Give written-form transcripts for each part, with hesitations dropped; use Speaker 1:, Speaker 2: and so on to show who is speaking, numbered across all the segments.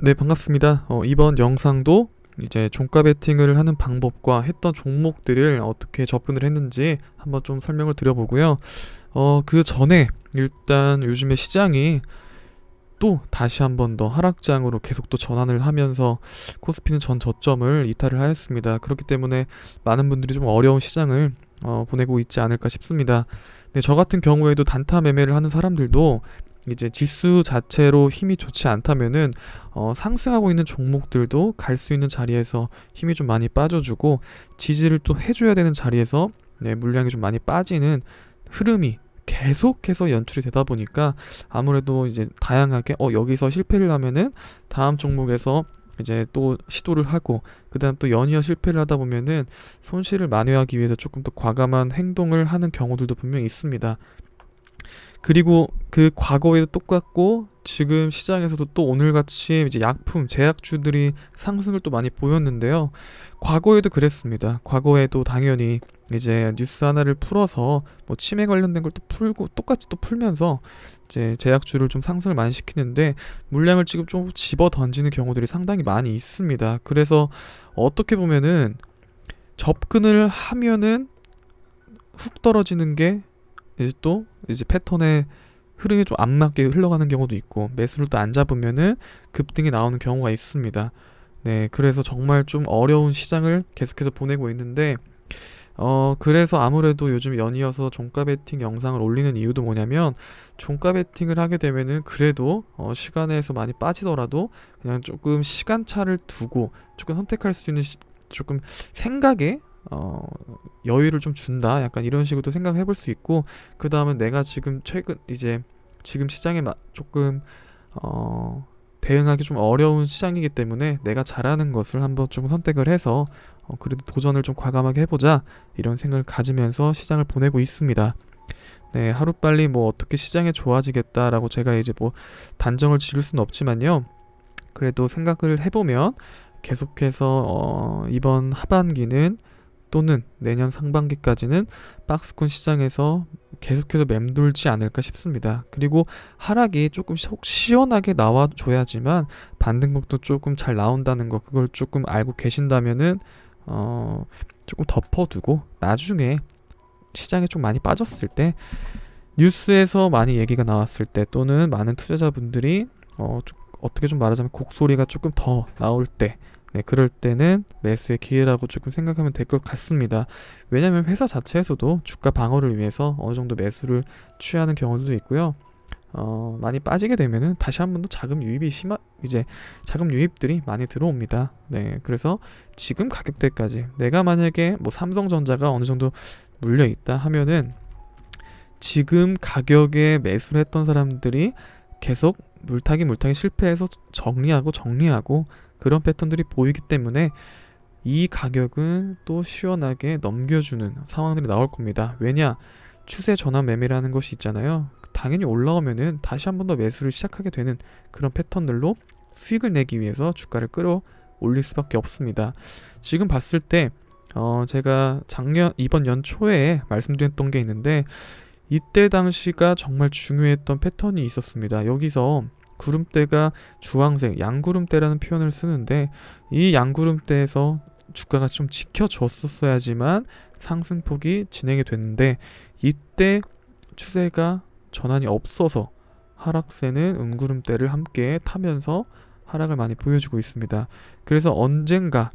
Speaker 1: 네, 반갑습니다. 이번 영상도 이제 종가 베팅을 하는 방법과 했던 종목들을 어떻게 접근을 했는지 한번 좀 설명을 드려보고요. 그 전에 일단 요즘에 시장이 또 다시 한번 더 하락장으로 계속 또 전환을 하면서 코스피는 전 저점을 이탈을 하였습니다. 그렇기 때문에 많은 분들이 좀 어려운 시장을 보내고 있지 않을까 싶습니다. 네, 저 같은 경우에도 단타 매매를 하는 사람들도 이제 지수 자체로 힘이 좋지 않다면은 상승하고 있는 종목들도 갈 수 있는 자리에서 힘이 좀 많이 빠져주고, 지지를 또 해줘야 되는 자리에서 네, 물량이 좀 많이 빠지는 흐름이 계속해서 연출이 되다 보니까 아무래도 이제 다양하게 여기서 실패를 하면은 다음 종목에서 이제 또 시도를 하고, 그다음 또 연이어 실패를 하다 보면은 손실을 만회하기 위해서 조금 더 과감한 행동을 하는 경우들도 분명히 있습니다. 그리고 그 과거에도 똑같고 지금 시장에서도 또 오늘같이 이제 약품, 제약주들이 상승을 또 많이 보였는데요. 과거에도 그랬습니다. 과거에도 당연히 이제 뉴스 하나를 풀어서 뭐 치매 관련된 걸 또 풀고 똑같이 또 풀면서 이제 제약주를 좀 상승을 많이 시키는데, 물량을 지금 좀 집어 던지는 경우들이 상당히 많이 있습니다. 그래서 어떻게 보면은 접근을 하면은 훅 떨어지는 게 이제 또 이제 패턴의 흐름이 좀 안 맞게 흘러가는 경우도 있고, 매수를 또 안 잡으면은 급등이 나오는 경우가 있습니다. 네, 그래서 정말 좀 어려운 시장을 계속해서 보내고 있는데, 그래서 아무래도 요즘 연이어서 종가 베팅 영상을 올리는 이유도 뭐냐면, 종가 베팅을 하게 되면은 그래도 시간에서 많이 빠지더라도 그냥 조금 시간차를 두고 조금 선택할 수 있는 조금 생각에 여유를 좀 준다, 약간 이런 식으로도 생각을 해볼 수 있고, 그 다음은 내가 지금 최근 이제 지금 시장에 조금 대응하기 좀 어려운 시장이기 때문에 내가 잘하는 것을 한번 좀 선택을 해서 그래도 도전을 좀 과감하게 해보자, 이런 생각을 가지면서 시장을 보내고 있습니다. 네, 하루빨리 뭐 어떻게 시장이 좋아지겠다라고 제가 이제 뭐 단정을 지을 수는 없지만요. 그래도 생각을 해보면 계속해서 이번 하반기는 또는 내년 상반기까지는 박스권 시장에서 계속해서 맴돌지 않을까 싶습니다. 그리고 하락이 조금 속 시원하게 나와줘야지만 반등폭도 조금 잘 나온다는 거, 그걸 조금 알고 계신다면은 조금 덮어두고 나중에 시장에 좀 많이 빠졌을 때, 뉴스에서 많이 얘기가 나왔을 때, 또는 많은 투자자분들이 어떻게 좀 말하자면 곡소리가 조금 더 나올 때, 네, 그럴 때는 매수의 기회라고 조금 생각하면 될 것 같습니다. 왜냐하면 회사 자체에서도 주가 방어를 위해서 어느 정도 매수를 취하는 경우도 있고요. 많이 빠지게 되면은 다시 한 번 더 자금 유입이 이제 자금 유입들이 많이 들어옵니다. 네, 그래서 지금 가격대까지 내가 만약에 뭐 삼성전자가 어느 정도 물려 있다 하면은 지금 가격에 매수를 했던 사람들이 계속 물타기 실패해서 정리하고 그런 패턴들이 보이기 때문에 이 가격은 또 시원하게 넘겨주는 상황들이 나올 겁니다. 왜냐? 추세 전환 매매라는 것이 있잖아요. 당연히 올라오면은 다시 한 번 더 매수를 시작하게 되는 그런 패턴들로 수익을 내기 위해서 주가를 끌어올릴 수밖에 없습니다. 지금 봤을 때 제가 이번 연초에 말씀드렸던 게 있는데, 이때 당시가 정말 중요했던 패턴이 있었습니다. 여기서 구름대가 주황색 양구름대라는 표현을 쓰는데, 이 양구름대에서 주가가 좀 지켜줬었어야지만 상승폭이 진행이 됐는데, 이때 추세가 전환이 없어서 하락세는 음구름대를 함께 타면서 하락을 많이 보여주고 있습니다. 그래서 언젠가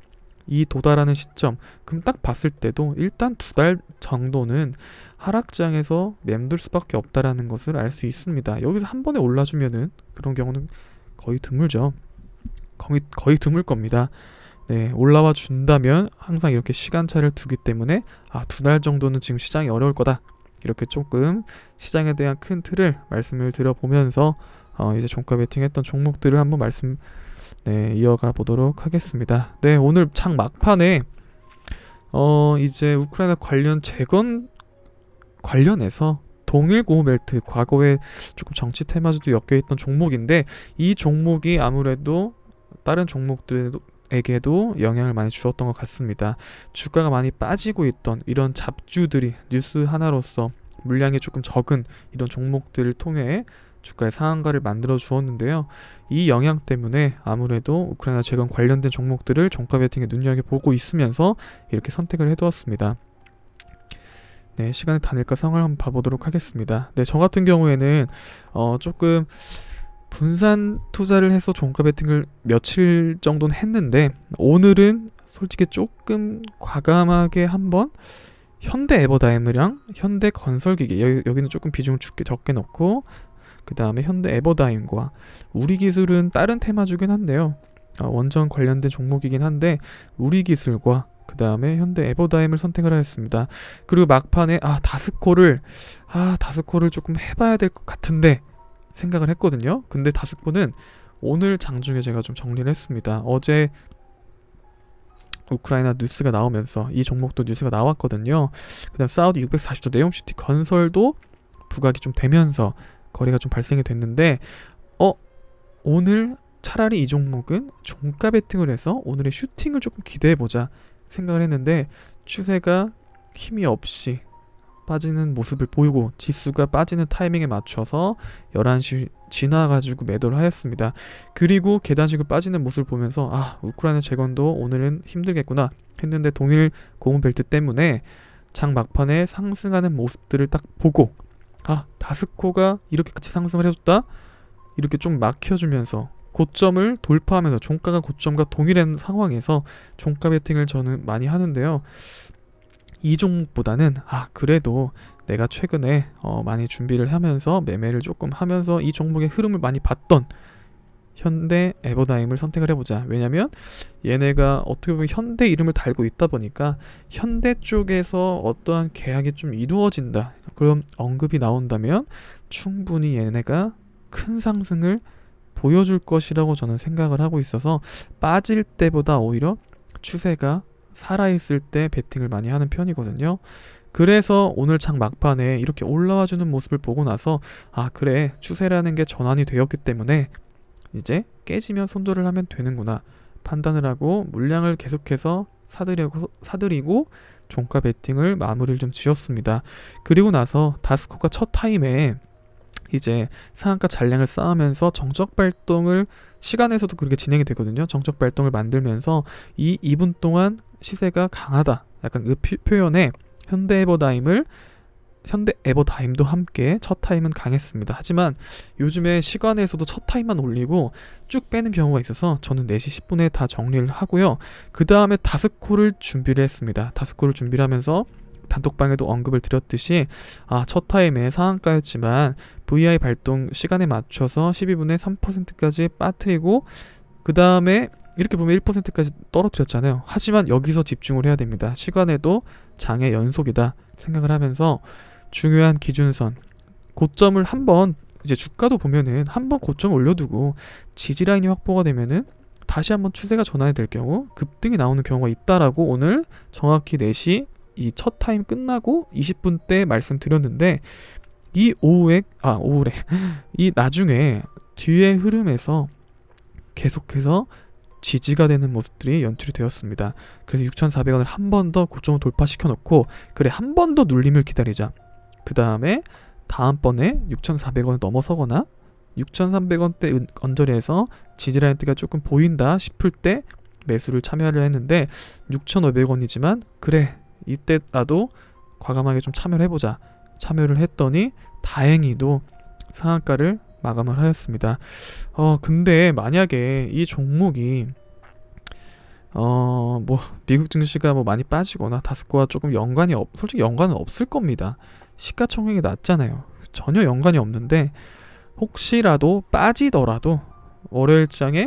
Speaker 1: 이 도달하는 시점, 그럼 딱 봤을 때도 일단 2달 정도는 하락장에서 맴돌 수밖에 없다라는 것을 알 수 있습니다. 여기서 한 번에 올라주면은 그런 경우는 거의 드물죠. 거의 드물 겁니다. 네, 올라와 준다면 항상 이렇게 시간차를 두기 때문에 2달 정도는 지금 시장이 어려울 거다, 이렇게 조금 시장에 대한 큰 틀을 말씀을 드려보면서 이제 종가 베팅했던 종목들을 한번 이어가 보도록 하겠습니다. 네, 오늘 장 막판에 이제 우크라이나 관련 재건 관련해서 동일 고무벨트, 과거에 조금 정치 테마주도 엮여있던 종목인데, 이 종목이 아무래도 다른 종목들에게도 영향을 많이 주었던 것 같습니다. 주가가 많이 빠지고 있던 이런 잡주들이 뉴스 하나로서 물량이 조금 적은 이런 종목들을 통해 주가의 상한가를 만들어 주었는데요. 이 영향 때문에 아무래도 우크라이나 재건 관련된 종목들을 종가 베팅에 눈여겨보고 있으면서 이렇게 선택을 해두었습니다. 네, 시간의 단일가 상황을 한번 봐보도록 하겠습니다. 네, 저 같은 경우에는 조금 분산 투자를 해서 종가 베팅을 며칠 정도는 했는데, 오늘은 솔직히 조금 과감하게 한번 현대 에버다임이랑 현대 건설기기, 여기는 조금 비중을 적게 넣고, 그 다음에 현대 에버다임과 우리 기술은 다른 테마주긴 한데요, 원전 관련된 종목이긴 한데 우리 기술과 그 다음에 현대 에버다임을 선택을 하였습니다. 그리고 막판에 다스코를 조금 해봐야 될 것 같은데 생각을 했거든요. 근데 다스코는 오늘 장중에 제가 좀 정리를 했습니다. 어제 우크라이나 뉴스가 나오면서 이 종목도 뉴스가 나왔거든요. 그 다음 사우디 640도 네옴시티 건설도 부각이 좀 되면서 거래가 좀 발생이 됐는데, 오늘 차라리 이 종목은 종가 베팅을 해서 오늘의 슈팅을 조금 기대해보자 생각을 했는데, 추세가 힘이 없이 빠지는 모습을 보이고 지수가 빠지는 타이밍에 맞춰서 11시 지나가지고 매도를 하였습니다. 그리고 계단식으로 빠지는 모습을 보면서 우크라이나 재건도 오늘은 힘들겠구나 했는데, 동일 고무 벨트 때문에 장 막판에 상승하는 모습들을 딱 보고 다스코가 이렇게 같이 상승을 해줬다, 이렇게 좀 막혀주면서 고점을 돌파하면서 종가가 고점과 동일한 상황에서 종가 베팅을 저는 많이 하는데요. 이 종목보다는 그래도 내가 최근에 많이 준비를 하면서 매매를 조금 하면서 이 종목의 흐름을 많이 봤던 현대 에버다임을 선택을 해보자. 왜냐면 얘네가 어떻게 보면 현대 이름을 달고 있다 보니까 현대 쪽에서 어떠한 계약이 좀 이루어진다, 그런 언급이 나온다면 충분히 얘네가 큰 상승을 보여줄 것이라고 저는 생각을 하고 있어서 빠질 때보다 오히려 추세가 살아있을 때 베팅을 많이 하는 편이거든요. 그래서 오늘 장 막판에 이렇게 올라와주는 모습을 보고 나서 그래, 추세라는 게 전환이 되었기 때문에 이제 깨지면 손절을 하면 되는구나 판단을 하고 물량을 계속해서 사들이고 종가 베팅을 마무리를 좀 지었습니다. 그리고 나서 다스코가 첫 타임에 이제 상한가 잔량을 쌓으면서 정적 발동을, 시간에서도 그렇게 진행이 되거든요. 정적 발동을 만들면서 이 2분 동안 시세가 강하다, 약간 그 표현에 현대 에버다임도 함께 첫 타임은 강했습니다. 하지만 요즘에 시간에서도 첫 타임만 올리고 쭉 빼는 경우가 있어서 저는 4시 10분에 다 정리를 하고요. 그 다음에 다스코를 준비를 했습니다. 다스코를 준비를 하면서 단톡방에도 언급을 드렸듯이 첫 타임에 상한가였지만 VI 발동 시간에 맞춰서 12분에 3%까지 빠뜨리고 그 다음에 이렇게 보면 1%까지 떨어뜨렸잖아요. 하지만 여기서 집중을 해야 됩니다. 시간에도 장의 연속이다 생각을 하면서 중요한 기준선, 고점을 한번, 이제 주가도 보면은 한번 고점을 올려두고 지지라인이 확보가 되면은 다시 한번 추세가 전환이 될 경우 급등이 나오는 경우가 있다라고 오늘 정확히 4시 이 첫 타임 끝나고 20분 때 말씀드렸는데, 이 오후에 이 나중에 뒤에 흐름에서 계속해서 지지가 되는 모습들이 연출이 되었습니다. 그래서 6,400원을 한 번 더 고점을 돌파시켜 놓고, 그래, 한 번 더 눌림을 기다리자. 그 다음에 다음번에 6,400원을 넘어서거나 6,300원대 언저리에서 지지라인대가 조금 보인다 싶을 때 매수를 참여를 했는데, 6,500원이지만 그래, 이때라도 과감하게 좀 참여를 해보자. 참여를 했더니 다행히도 상한가를 마감을 하였습니다. 근데 만약에 이 종목이 미국 증시가 많이 빠지거나 다스코와 조금 솔직히 연관은 없을 겁니다. 시가총액이 낮잖아요. 전혀 연관이 없는데 혹시라도 빠지더라도 월요일장에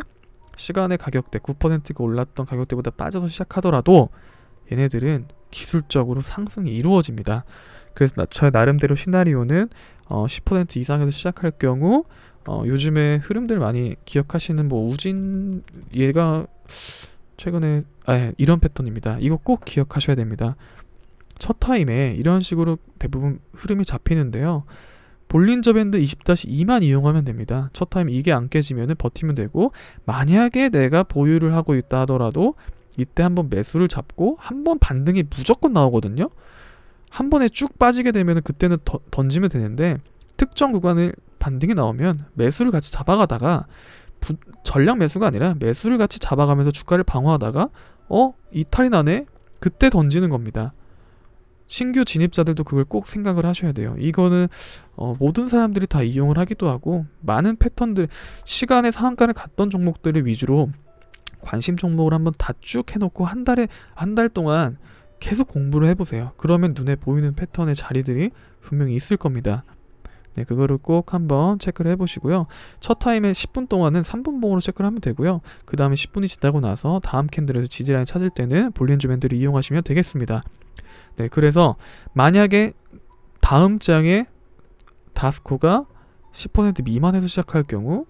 Speaker 1: 시간의 가격대 9%가 올랐던 가격대보다 빠져서 시작하더라도 얘네들은 기술적으로 상승이 이루어집니다. 그래서 저의 나름대로 시나리오는 10% 이상에서 시작할 경우 요즘에 흐름들 많이 기억하시는 우진, 얘가 최근에 이런 패턴입니다. 이거 꼭 기억하셔야 됩니다. 첫 타임에 이런 식으로 대부분 흐름이 잡히는데요. 볼린저 밴드 20-2만 이용하면 됩니다. 첫 타임 이게 안 깨지면 버티면 되고, 만약에 내가 보유를 하고 있다 하더라도 이때 한번 매수를 잡고 한번 반등이 무조건 나오거든요. 한 번에 쭉 빠지게 되면 그때는 던지면 되는데, 특정 구간을 반등이 나오면 매수를 같이 잡아가다가 전량 매수가 아니라 매수를 같이 잡아가면서 주가를 방어하다가 이탈이 나네? 그때 던지는 겁니다. 신규 진입자들도 그걸 꼭 생각을 하셔야 돼요. 이거는 모든 사람들이 다 이용을 하기도 하고, 많은 패턴들, 시간의 상한가를 갔던 종목들을 위주로 관심 종목을 한번 다 쭉 해놓고 한 달 동안 계속 공부를 해보세요. 그러면 눈에 보이는 패턴의 자리들이 분명히 있을 겁니다. 네, 그거를 꼭 한번 체크를 해보시고요. 첫 타임에 10분 동안은 3분봉으로 체크를 하면 되고요. 그 다음에 10분이 지나고 나서 다음 캔들에서 지지라인 찾을 때는 볼린저 밴드를 이용하시면 되겠습니다. 네, 그래서 만약에 다음 장에 다스코가 10% 미만에서 시작할 경우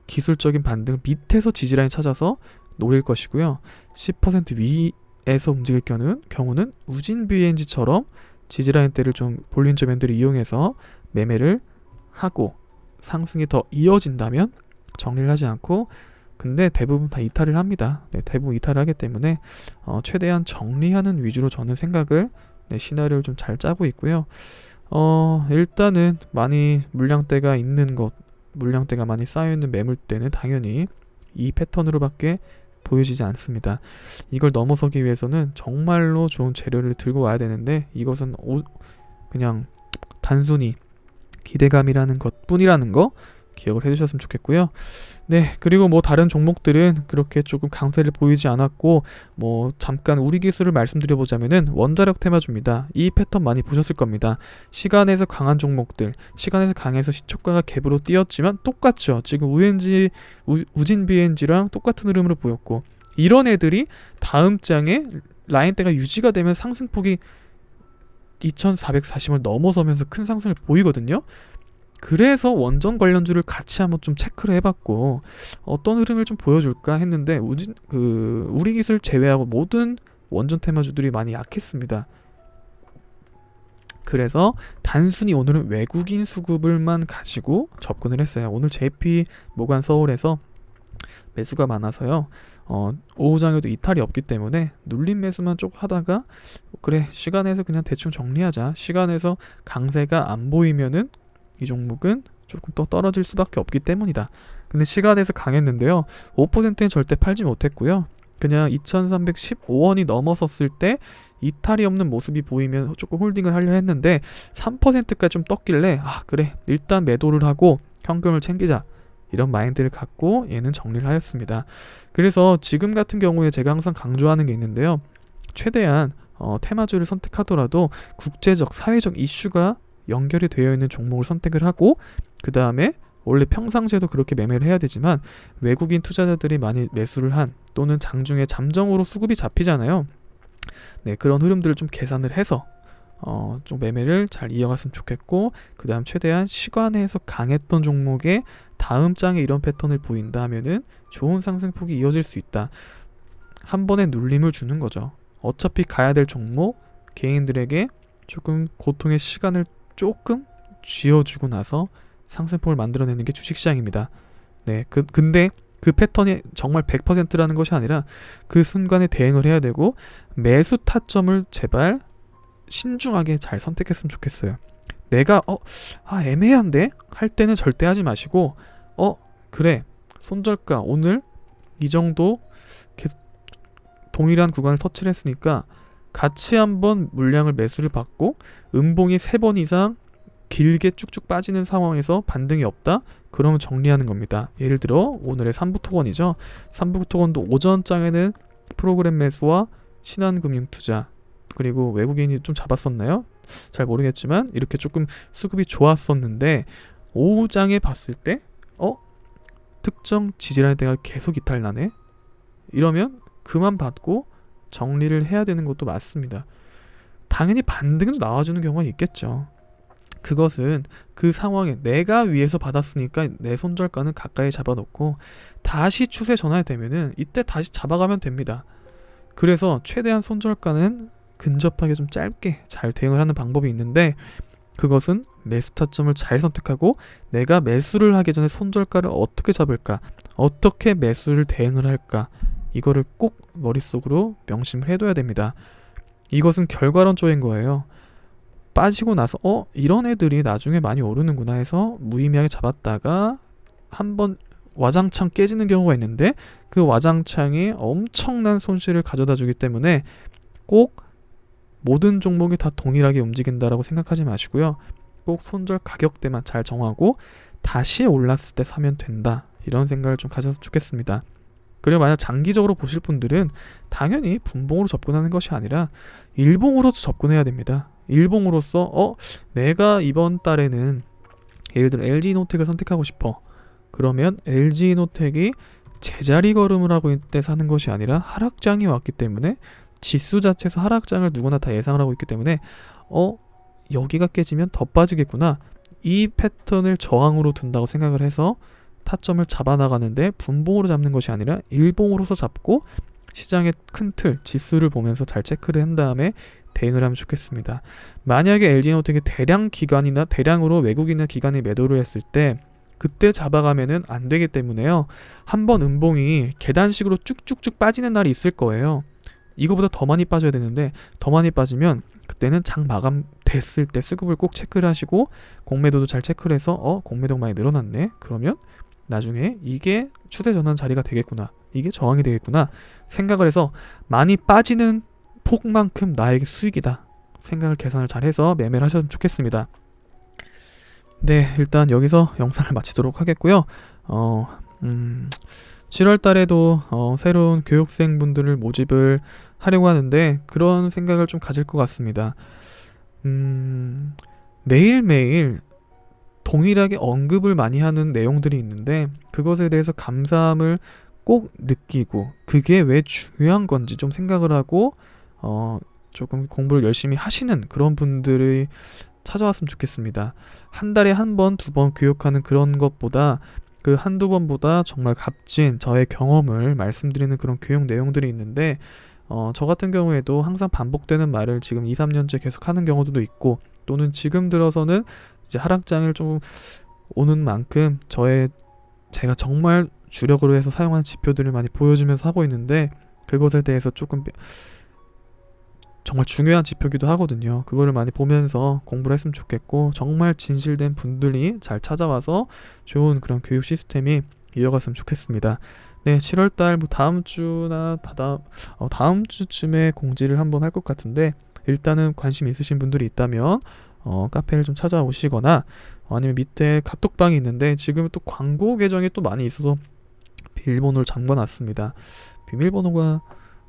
Speaker 1: 기술적인 반등 밑에서 지지라인 찾아서 노릴 것이고요. 10% 위에서 움직일 경우는 우진 BNG처럼 지지라인대를 좀 볼린저 밴드를 이용해서 매매를 하고, 상승이 더 이어진다면 정리를 하지 않고, 근데 대부분 다 이탈을 합니다. 네, 대부분 이탈을 하기 때문에 최대한 정리하는 위주로 저는 생각을, 시나리오를 좀 잘 짜고 있고요. 일단은 많이 물량대가 있는 것, 물량대가 많이 쌓여있는 매물대는 당연히 이 패턴으로밖에 보여지지 않습니다. 이걸 넘어서기 위해서는 정말로 좋은 재료를 들고 와야 되는데, 이것은 그냥 단순히 기대감이라는 것 뿐이라는 거 기억을 해주셨으면 좋겠고요. 네, 그리고 뭐 다른 종목들은 그렇게 조금 강세를 보이지 않았고, 뭐 잠깐 우리 기술을 말씀드려보자면은 원자력 테마주입니다. 이 패턴 많이 보셨을 겁니다. 시간에서 강한 종목들, 시간에서 강해서 시초가가 갭으로 뛰었지만 똑같죠. 지금 우진 BNG랑 똑같은 흐름으로 보였고, 이런 애들이 다음 장에 라인대가 유지가 되면 상승폭이 2440을 넘어서면서 큰 상승을 보이거든요. 그래서 원전 관련주를 같이 한번 좀 체크를 해봤고, 어떤 흐름을 좀 보여줄까 했는데 우리 기술 제외하고 모든 원전 테마주들이 많이 약했습니다. 그래서 단순히 오늘은 외국인 수급을만 가지고 접근을 했어요. 오늘 JP 모간 서울에서 매수가 많아서요. 오후장에도 이탈이 없기 때문에 눌림 매수만 쭉 하다가, 그래 시간에서 그냥 대충 정리하자, 시간에서 강세가 안 보이면은 이 종목은 조금 더 떨어질 수밖에 없기 때문이다. 근데 시간에서 강했는데요, 5%는 절대 팔지 못했고요. 그냥 2315원이 넘어섰을 때 이탈이 없는 모습이 보이면 조금 홀딩을 하려 했는데 3%까지 좀 떴길래, 그래 일단 매도를 하고 현금을 챙기자, 이런 마인드를 갖고 얘는 정리를 하였습니다. 그래서 지금 같은 경우에 제가 항상 강조하는 게 있는데요, 최대한 테마주를 선택하더라도 국제적, 사회적 이슈가 연결이 되어 있는 종목을 선택을 하고, 그 다음에 원래 평상시에도 그렇게 매매를 해야 되지만 외국인 투자자들이 많이 매수를 한, 또는 장중에 잠정으로 수급이 잡히잖아요. 네, 그런 흐름들을 좀 계산을 해서 좀 매매를 잘 이어갔으면 좋겠고, 그 다음 최대한 시간에서 강했던 종목에 다음 장에 이런 패턴을 보인다 하면은 좋은 상승폭이 이어질 수 있다. 한 번에 눌림을 주는 거죠. 어차피 가야 될 종목, 개인들에게 조금 고통의 시간을 조금 쥐어주고 나서 상승폭을 만들어내는 게 주식시장입니다. 네, 근데 그 패턴이 정말 100%라는 것이 아니라 그 순간에 대응을 해야 되고, 매수 타점을 제발 신중하게 잘 선택했으면 좋겠어요. 내가 애매한데 할 때는 절대 하지 마시고, 그래 손절가 오늘 이 정도 동일한 구간을 터치를 했으니까 같이 한번 물량을 매수를 받고, 음봉이 3번 이상 길게 쭉쭉 빠지는 상황에서 반등이 없다? 그러면 정리하는 겁니다. 예를 들어 오늘의 삼부토건이죠. 삼부토건도 오전장에는 프로그램 매수와 신한금융투자, 그리고 외국인이 좀 잡았었나요? 잘 모르겠지만 이렇게 조금 수급이 좋았었는데, 오후장에 봤을 때 특정 지지라인대가 계속 이탈나네? 이러면 그만 받고 정리를 해야 되는 것도 맞습니다. 당연히 반등도 나와주는 경우가 있겠죠. 그것은 그 상황에 내가 위에서 받았으니까 내 손절가는 가까이 잡아놓고 다시 추세 전환되면은 이때 다시 잡아가면 됩니다. 그래서 최대한 손절가는 근접하게 좀 짧게 잘 대응을 하는 방법이 있는데, 그것은 매수 타점을 잘 선택하고 내가 매수를 하기 전에 손절가를 어떻게 잡을까, 어떻게 매수를 대응을 할까, 이거를 꼭 머릿속으로 명심을 해둬야 됩니다. 이것은 결과론적인 거예요. 빠지고 나서 이런 애들이 나중에 많이 오르는구나 해서 무의미하게 잡았다가 한번 와장창 깨지는 경우가 있는데, 그 와장창이 엄청난 손실을 가져다 주기 때문에 꼭 모든 종목이 다 동일하게 움직인다라고 생각하지 마시고요. 꼭 손절 가격대만 잘 정하고 다시 올랐을 때 사면 된다, 이런 생각을 좀 가졌으면 좋겠습니다. 그리고 만약 장기적으로 보실 분들은 당연히 분봉으로 접근하는 것이 아니라 일봉으로도 접근해야 됩니다. 일봉으로서 내가 이번 달에는 예를 들어 LG노텍을 선택하고 싶어. 그러면 LG노텍이 제자리 걸음을 하고 있을 때 사는 것이 아니라 하락장이 왔기 때문에, 지수 자체에서 하락장을 누구나 다 예상을 하고 있기 때문에 여기가 깨지면 더 빠지겠구나, 이 패턴을 저항으로 둔다고 생각을 해서 타점을 잡아나가는데 분봉으로 잡는 것이 아니라 일봉으로서 잡고 시장의 큰 틀, 지수를 보면서 잘 체크를 한 다음에 대응을 하면 좋겠습니다. 만약에 LG노텍이 대량 기관이나 대량으로 외국인이나 기관이 매도를 했을 때 그때 잡아가면은 안 되기 때문에요. 한번 음봉이 계단식으로 쭉쭉쭉 빠지는 날이 있을 거예요. 이거보다 더 많이 빠져야 되는데, 더 많이 빠지면 그때는 장 마감 됐을 때 수급을 꼭 체크를 하시고, 공매도도 잘 체크를 해서 공매도가 많이 늘어났네, 그러면 나중에 이게 추세 전환 자리가 되겠구나, 이게 저항이 되겠구나 생각을 해서 많이 빠지는 폭만큼 나에게 수익이다 생각을 계산을 잘 해서 매매를 하셨으면 좋겠습니다. 네, 일단 여기서 영상을 마치도록 하겠고요. 7월 달에도 새로운 교육생분들을 모집을 하려고 하는데, 그런 생각을 좀 가질 것 같습니다. 매일매일 동일하게 언급을 많이 하는 내용들이 있는데, 그것에 대해서 감사함을 꼭 느끼고 그게 왜 중요한 건지 좀 생각을 하고 조금 공부를 열심히 하시는 그런 분들이 찾아왔으면 좋겠습니다. 한 달에 한 번, 두 번 교육하는 그런 것보다, 그 한두 번보다 정말 값진 저의 경험을 말씀드리는 그런 교육 내용들이 있는데, 저 같은 경우에도 항상 반복되는 말을 지금 2, 3년째 계속 하는 경우도 있고, 또는 지금 들어서는 이제 하락장을 좀 오는 만큼 제가 정말 주력으로 해서 사용하는 지표들을 많이 보여주면서 하고 있는데, 그것에 대해서 조금 정말 중요한 지표기도 하거든요. 그거를 많이 보면서 공부를 했으면 좋겠고, 정말 진실된 분들이 잘 찾아와서 좋은 그런 교육 시스템이 이어갔으면 좋겠습니다. 네, 7월달 다음 주나 다음 주쯤에 공지를 한번 할 것 같은데, 일단은 관심 있으신 분들이 있다면 카페를 좀 찾아오시거나, 아니면 밑에 카톡방이 있는데 지금 또 광고 계정이 또 많이 있어서 비밀번호를 잠궈놨습니다. 비밀번호가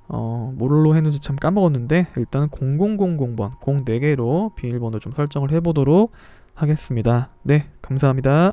Speaker 1: 뭘로 했는지 참 까먹었는데, 일단은 0000번 04개로 비밀번호 좀 설정을 해보도록 하겠습니다. 네, 감사합니다.